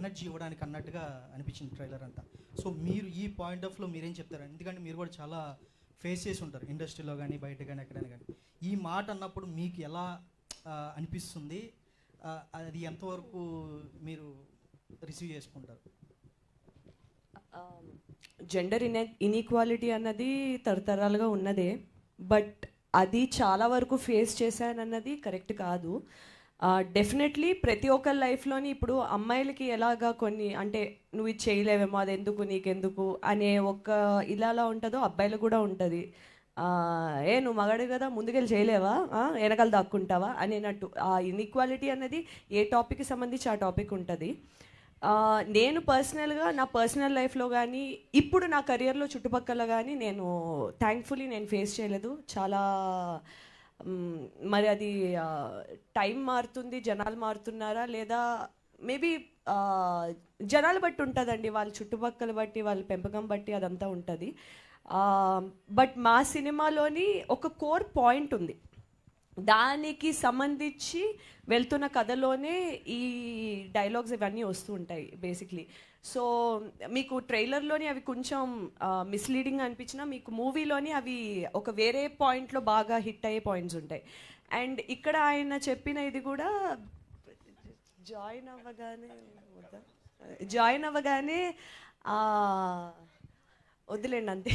Energy ఇవ్వడానికి అన్నట్టుగా అనిపించింది ట్రైలర్ అంతా. సో మీరు ఈ పాయింట్ ఆఫ్లో మీరేం చెప్తారు? ఎందుకంటే మీరు కూడా చాలా ఫేస్ చేసి ఉంటారు ఇండస్ట్రీలో కానీ బయట కానీ ఎక్కడైనా కానీ. ఈ మాట అన్నప్పుడు మీకు ఎలా అనిపిస్తుంది? అది ఎంతవరకు మీరు రిసీవ్ చేసుకుంటారు? జెండర్ ఇన్ఈక్వాలిటీ అన్నది తరతరాలుగా ఉన్నదే, బట్ అది చాలా వరకు ఫేస్ చేశానన్నది కరెక్ట్ కాదు. డెఫినెట్లీ ప్రతి ఒక్కరి లైఫ్లోని ఇప్పుడు అమ్మాయిలకి ఎలాగా కొన్ని అంటే నువ్వు ఇది చేయలేవేమో, అది ఎందుకు నీకెందుకు అనే ఒక ఇలా ఉంటుందో అబ్బాయిలకు కూడా ఉంటుంది. నువ్వు మగాడు కదా ముందుకెళ్ళి చేయలేవా, వెనకాల దాక్కుంటావా అనేటట్టు ఆ ఇన్ఈక్వాలిటీ అన్నది ఏ టాపిక్కి సంబంధించి ఆ టాపిక్ ఉంటుంది. నేను పర్సనల్గా నా పర్సనల్ లైఫ్లో కానీ ఇప్పుడు నా కెరియర్లో చుట్టుపక్కల కానీ నేను థ్యాంక్ఫుల్లీ నేను ఫేస్ చేయలేదు. చాలా మరి అది టైం మారుతుంది, జనాలు మారుతున్నారా లేదా మేబీ జనాలు బట్టి ఉంటుందండి, వాళ్ళ చుట్టుపక్కల బట్టి వాళ్ళ పెంపకం బట్టి అదంతా ఉంటుంది. బట్ మా సినిమాలోని ఒక కోర్ పాయింట్ ఉంది, దానికి సంబంధించి వెళ్తున్న కథలోనే ఈ డైలాగ్స్ ఇవన్నీ వస్తూ ఉంటాయి బేసిక్లీ. సో మీకు ట్రైలర్లోని అవి కొంచెం మిస్లీడింగ్ అనిపించినా మీకు మూవీలోని అవి ఒక వేరే పాయింట్లో బాగా హిట్ అయ్యే పాయింట్స్ ఉంటాయి. అండ్ ఇక్కడ ఆయన చెప్పిన ఇది కూడా జాయిన్ అవ్వగానే వద్దులేండి అంతే,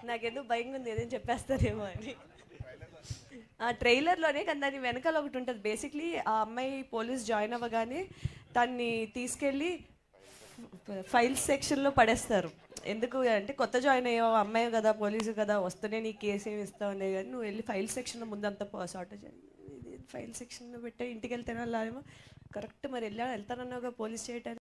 నాకేదో భయంగా ఉంది ఏదైనా చెప్పేస్తారేమో అని. ట్రైలర్లోనే కానీ దాని వెనకాల ఒకటి ఉంటుంది. బేసిక్లీ ఆ అమ్మాయి పోలీస్ జాయిన్ అవ్వగానే తన్ని తీసుకెళ్ళి ఫైల్స్ సెక్షన్లో పడేస్తారు. ఎందుకు అంటే కొత్త జాయిన్ అయ్యావు అమ్మాయి కదా, పోలీసు కదా, వస్తేనే నీ కేసు ఏమి ఇస్తావు అనే కానీ నువ్వు వెళ్ళి ఫైల్ సెక్షన్లో ముందంతా సార్ట్ ఫైల్ సెక్షన్లో పెట్టే ఇంటికి వెళ్తేనే వెళ్ళాలేమో కరెక్ట్. మరి వెళ్తానన్నావుగా పోలీస్ చేయటానికి.